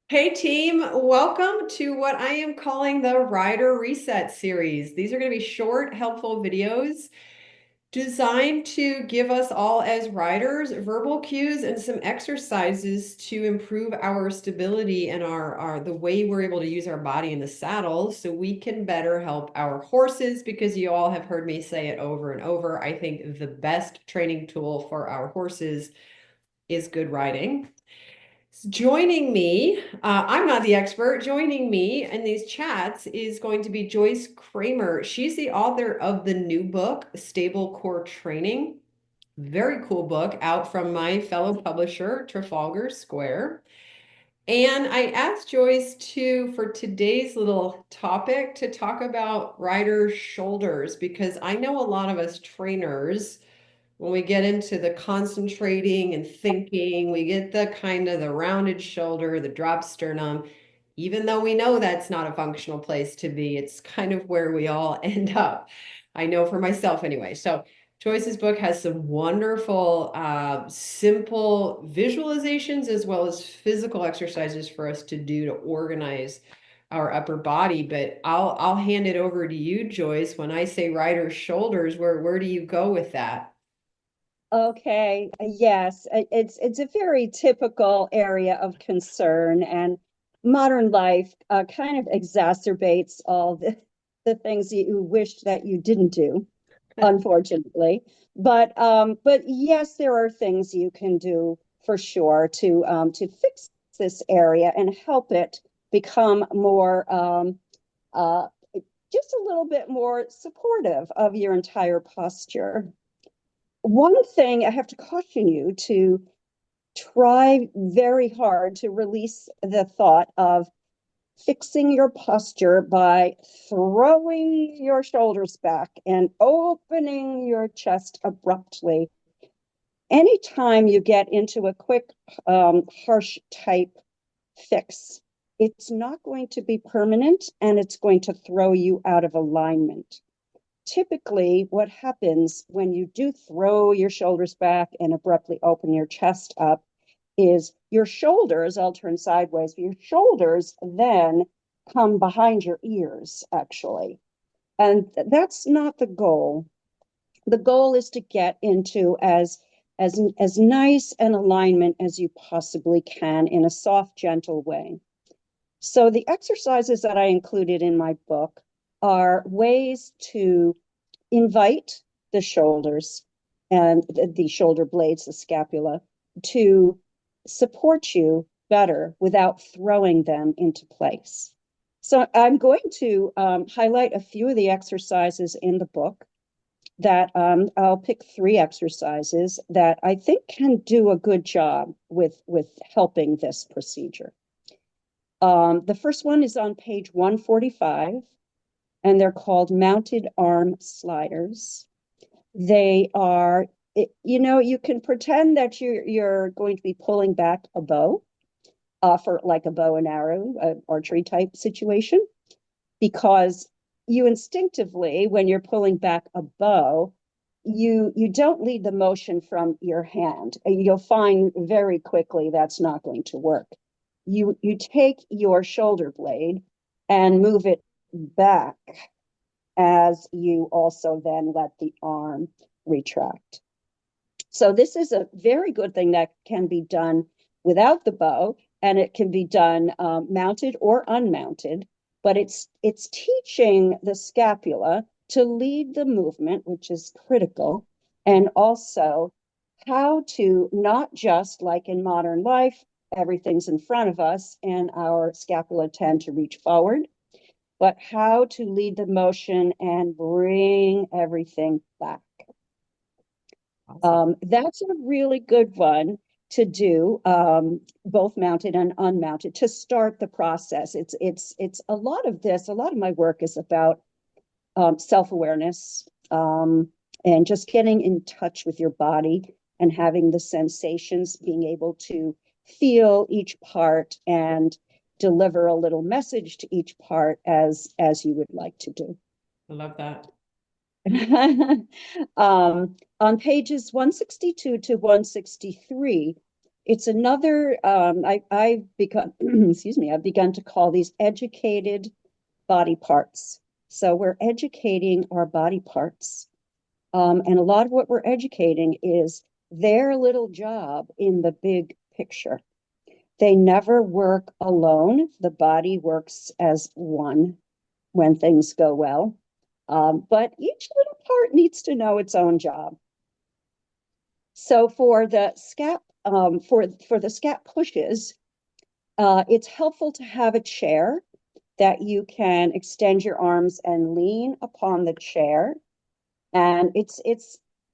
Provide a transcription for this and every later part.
Hey team, welcome to what I am calling the Rider Reset series. These are going to be short, helpful videos designed to give us all as riders verbal cues and some exercises to improve our stability and our the way we're able to use our body in the saddle so we can better help our horses because you all have heard me say it over and over. I think the best training tool for our horses is good riding. Joining me, I'm not the expert, joining me in these chats is going to be Joyce Kramer. She's the author of the new book, Stable Core Training. Very cool book out from my fellow publisher, Trafalgar Square. And I asked Joyce to, for today's little topic, to talk about riders' shoulders because I know a lot of us trainers when we get into the concentrating and thinking, we get the kind of the rounded shoulder, the drop sternum. Even though we know that's not a functional place to be, it's kind of where we all end up. I know for myself anyway. So Joyce's book has some wonderful, simple visualizations as well as physical exercises for us to do to organize our upper body. But I'll hand it over to you, Joyce. When I say rider's shoulders, where do you go with that? Okay, yes, it's a very typical area of concern, and modern life kind of exacerbates all the things you wish that you didn't do, unfortunately. But yes, there are things you can do for sure to fix this area and help it become more just a little bit more supportive of your entire posture. One thing I have to caution you to try very hard to release the thought of fixing your posture by throwing your shoulders back and opening your chest abruptly. Anytime you get into a quick, harsh type fix, it's not going to be permanent and it's going to throw you out of alignment. Typically, what happens when you do throw your shoulders back and abruptly open your chest up is your shoulders, I'll turn sideways, but your shoulders then come behind your ears, actually. And that's not the goal. The goal is to get into as nice an alignment as you possibly can in a soft, gentle way. So the exercises that I included in my book are ways to invite the shoulders and the shoulder blades, the scapula, to support you better without throwing them into place. So I'm going to highlight a few of the exercises in the book that I'll pick three exercises that I think can do a good job with helping this procedure. The first one is on page 145, and they're called mounted arm sliders. They are, you can pretend that you're going to be pulling back a bow for like a bow and arrow, archery type situation, because you instinctively, when you're pulling back a bow, you don't lead the motion from your hand. You'll find very quickly that's not going to work. You take your shoulder blade and move it back as you also then let the arm retract. So this is a very good thing that can be done without the bow, and it can be done mounted or unmounted, but it's teaching the scapula to lead the movement, which is critical, and also how to not just like in modern life, everything's in front of us and our scapula tend to reach forward, but how to lead the motion and bring everything back. Awesome. That's a really good one to do, both mounted and unmounted, to start the process. It's a lot of this. A lot of my work is about self-awareness and just getting in touch with your body and having the sensations, being able to feel each part and deliver a little message to each part as you would like to do. I love that. On pages 162 to 163 it's another, I've begun, excuse me, I've begun to call these educated body parts. So we're educating our body parts. And a lot of what we're educating is their little job in the big picture. They never work alone. The body works as one when things go well. But each little part needs to know its own job. So for the scap pushes, it's helpful to have a chair that you can extend your arms and lean upon the chair. And it's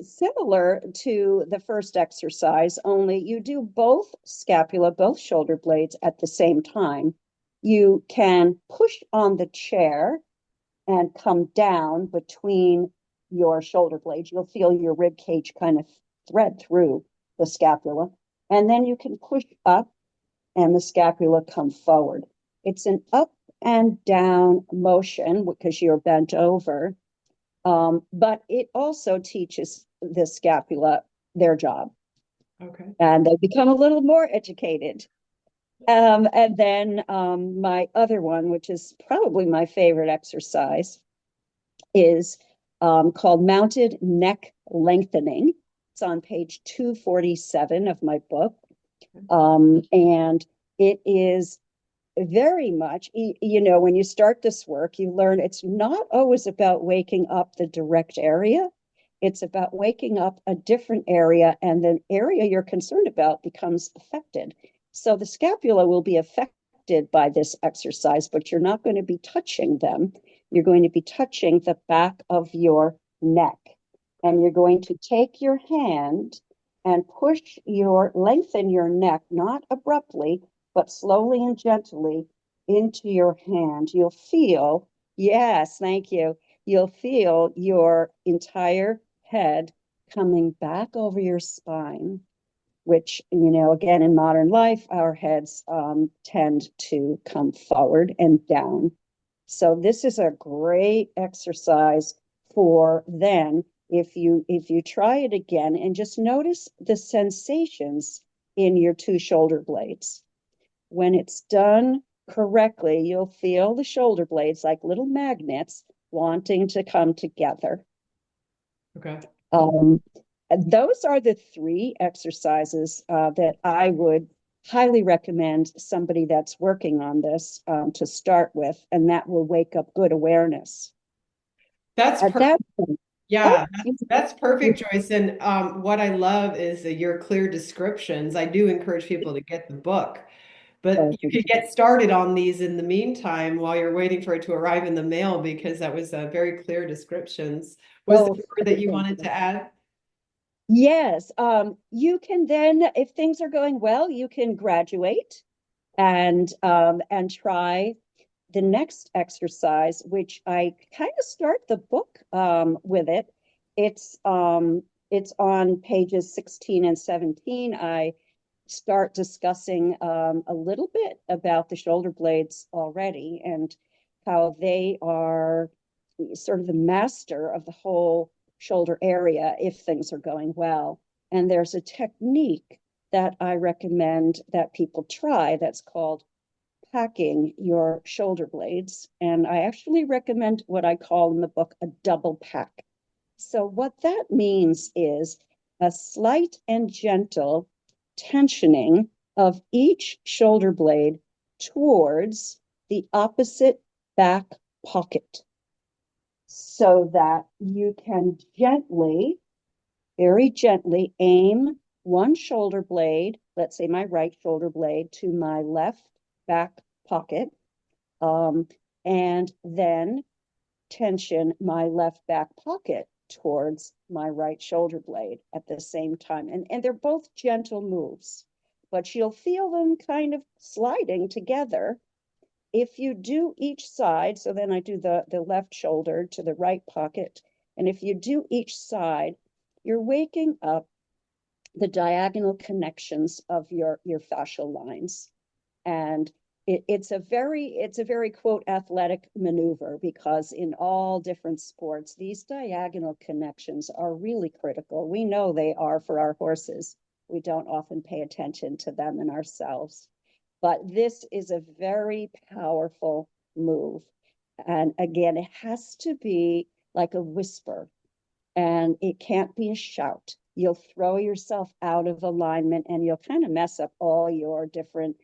similar to the first exercise, only you do both scapula, both shoulder blades at the same time. You can push on the chair and come down between your shoulder blades. You'll feel your rib cage kind of thread through the scapula. And then you can push up and the scapula come forward. It's an up and down motion because you're bent over, but it also teaches the scapula their job. Okay. And they become a little more educated. And then my other one, which is probably my favorite exercise, is called mounted neck lengthening. It's on page 247 of my book. And it is very much, when you start this work, you learn it's not always about waking up the direct area. It's about waking up a different area, and the area you're concerned about becomes affected. So the scapula will be affected by this exercise, but you're not going to be touching them. You're going to be touching the back of your neck. And you're going to take your hand and lengthen your neck, not abruptly, but slowly and gently into your hand. You'll feel, yes, thank you. You'll feel your entire head coming back over your spine, which, again, in modern life, our heads tend to come forward and down. So this is a great exercise for then if you try it again and just notice the sensations in your two shoulder blades. When it's done correctly, you'll feel the shoulder blades like little magnets wanting to come together. Okay. Um, those are the three exercises that I would highly recommend somebody that's working on this to start with, and that will wake up good awareness. That's At perfect. that point, oh, Yeah, that's perfect, Joyce. And what I love is your clear descriptions. I do encourage people to get the book, but oh, you could get started on these in the meantime while you're waiting for it to arrive in the mail because that was very clear descriptions. Was there oh, more that you thank wanted you. to add? Yes, you can then, if things are going well, you can graduate and try the next exercise, which I kind of start the book with it. It's on pages 16 and 17. I start discussing a little bit about the shoulder blades already and how they are sort of the master of the whole shoulder area if things are going well. And there's a technique that I recommend that people try that's called packing your shoulder blades. And I actually recommend what I call in the book a double pack. So, what that means is a slight and gentle tensioning of each shoulder blade towards the opposite back pocket so that you can gently, very gently aim one shoulder blade, let's say my right shoulder blade, to my left back pocket, um, and then tension my left back pocket towards my right shoulder blade at the same time. And they're both gentle moves, but you'll feel them kind of sliding together. If you do each side, so then I do the left shoulder to the right pocket, and if you do each side, you're waking up the diagonal connections of your fascial lines. And it's a very quote athletic maneuver because in all different sports these diagonal connections are really critical. We know they are for our horses. We don't often pay attention to them in ourselves. But this is a very powerful move. And again, it has to be like a whisper, and it can't be a shout. You'll throw yourself out of alignment and you'll kind of mess up all your different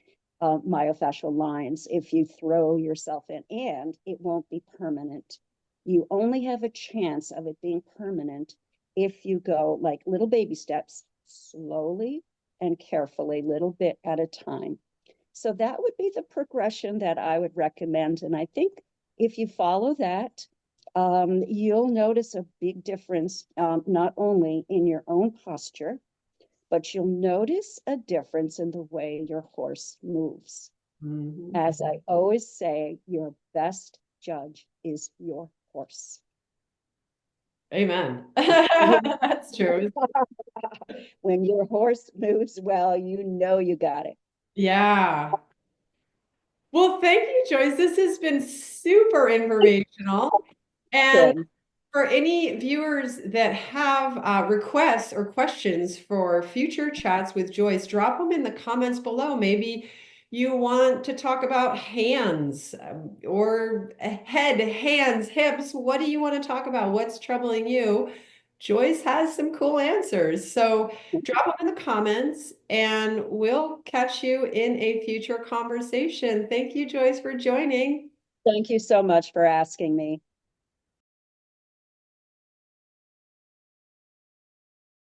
myofascial lines if you throw yourself in, and it won't be permanent. You only have a chance of it being permanent if you go like little baby steps, slowly and carefully, little bit at a time. So that would be the progression that I would recommend. And I think if you follow that, you'll notice a big difference, not only in your own posture, but you'll notice a difference in the way your horse moves. Mhm. As I always say, your best judge is your horse. Amen. That's true. When your horse moves well, you know you got it. Yeah. Well, thank you, Joyce. This has been super informational. And Good. for any viewers that have requests or questions for future chats with Joyce, drop them in the comments below. Maybe you want to talk about hands or head, hands, hips. What do you want to talk about? What's troubling you? Joyce has some cool answers. So drop them in the comments and we'll catch you in a future conversation. Thank you, Joyce, for joining. Thank you so much for asking me.